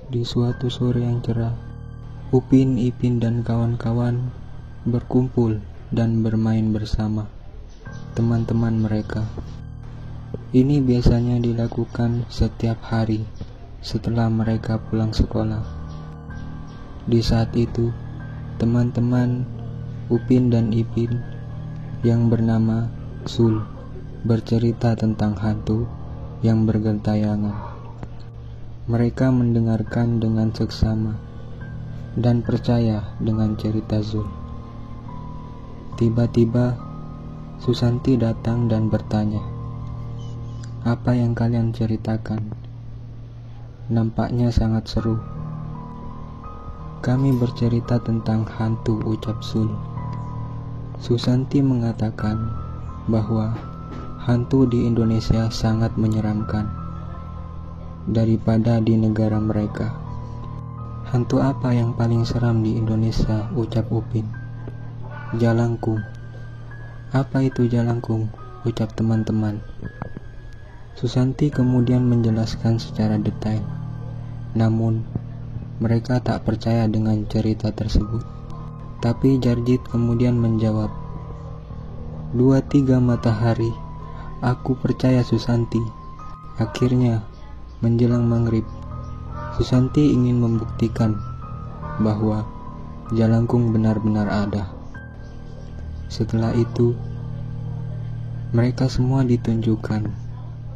Di suatu sore yang cerah, Upin, Ipin, dan kawan-kawan berkumpul dan bermain bersama teman-teman mereka. Ini biasanya dilakukan setiap hari setelah mereka pulang sekolah. Di saat itu, teman-teman Upin dan Ipin yang bernama Sul bercerita tentang hantu yang bergentayangan. Mereka mendengarkan dengan seksama dan percaya dengan cerita Zul. Tiba-tiba Susanti datang dan bertanya, "Apa yang kalian ceritakan? Nampaknya sangat seru." "Kami bercerita tentang hantu," ucap Sul. Susanti mengatakan bahwa hantu di Indonesia sangat menyeramkan daripada di negara mereka. "Hantu apa yang paling seram di Indonesia?" ucap Upin. "Jalangkung." "Apa itu jalangkung?" ucap teman-teman. Susanti kemudian menjelaskan secara detail. Namun, mereka tak percaya dengan cerita tersebut. Tapi Jarjit kemudian menjawab, "2, 3 matahari, aku percaya Susanti." Akhirnya, menjelang maghrib, Susanti ingin membuktikan bahwa jalangkung benar-benar ada. Setelah itu, mereka semua ditunjukkan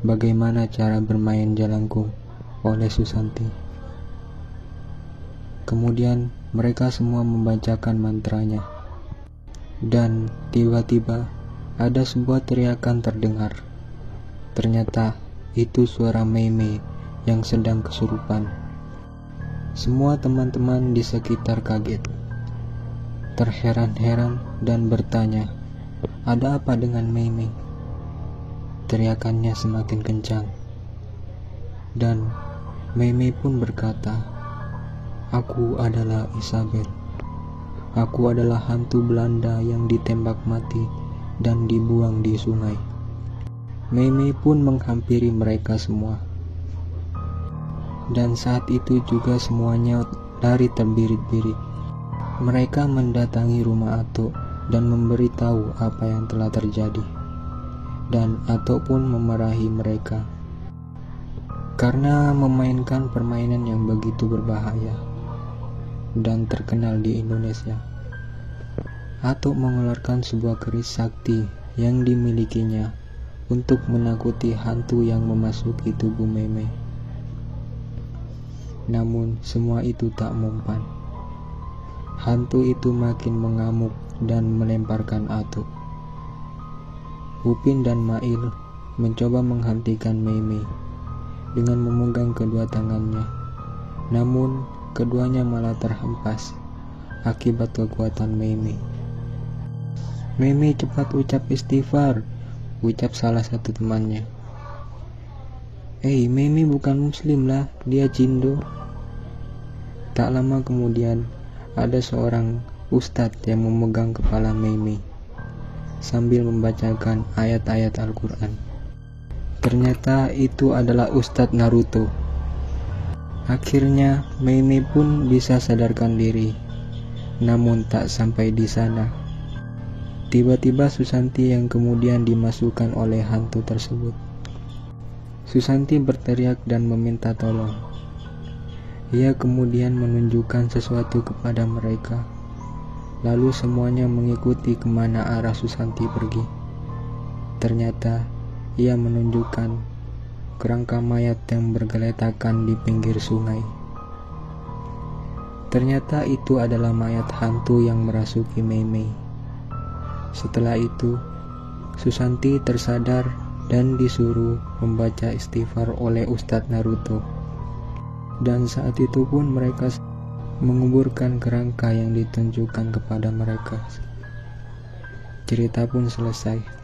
bagaimana cara bermain jalangkung oleh Susanti. Kemudian mereka semua membacakan mantranya. Dan tiba-tiba ada sebuah teriakan terdengar. Ternyata itu suara Mei-Mei yang sedang kesurupan. Semua teman-teman di sekitar kaget, terheran-heran dan bertanya, "Ada apa dengan Mei-Mei?" Teriakannya semakin kencang. Dan Mei-Mei pun berkata, "Aku adalah Isabel. Aku adalah hantu Belanda yang ditembak mati dan dibuang di sungai." Mei-Mei pun menghampiri mereka semua. Dan saat itu juga semuanya lari terbirit-birit. Mereka mendatangi rumah Atok dan memberitahu apa yang telah terjadi. Dan Atok pun memarahi mereka karena memainkan permainan yang begitu berbahaya dan terkenal di Indonesia. Atok mengeluarkan sebuah keris sakti yang dimilikinya untuk menakuti hantu yang memasuki tubuh Mei-Mei. Namun semua itu tak mempan. Hantu itu makin mengamuk dan melemparkan Atok. Upin dan Mail mencoba menghentikan Mei-Mei dengan memegang kedua tangannya. Namun keduanya malah terhempas akibat kekuatan Mei-Mei. "Mei-Mei, cepat ucap istighfar," ucap salah satu temannya. Mei-Mei bukan muslim lah, dia Cindo." Tak lama kemudian, ada seorang ustadz yang memegang kepala Mei-Mei sambil membacakan ayat-ayat Al-Quran. Ternyata itu adalah Ustadz Naruto. Akhirnya Mei-Mei pun bisa sadarkan diri. Namun tak sampai di sana. Tiba-tiba Susanti yang kemudian dimasukkan oleh hantu tersebut. Susanti berteriak dan meminta tolong. Ia kemudian menunjukkan sesuatu kepada mereka. Lalu semuanya mengikuti kemana arah Susanti pergi. Ternyata ia menunjukkan kerangka mayat yang bergeletakan di pinggir sungai. Ternyata itu adalah mayat hantu yang merasuki Mei-Mei. Setelah itu, Susanti tersadar dan disuruh membaca istighfar oleh Ustadz Naruto. Dan saat itu pun mereka menguburkan kerangka yang ditunjukkan kepada mereka. Cerita pun selesai.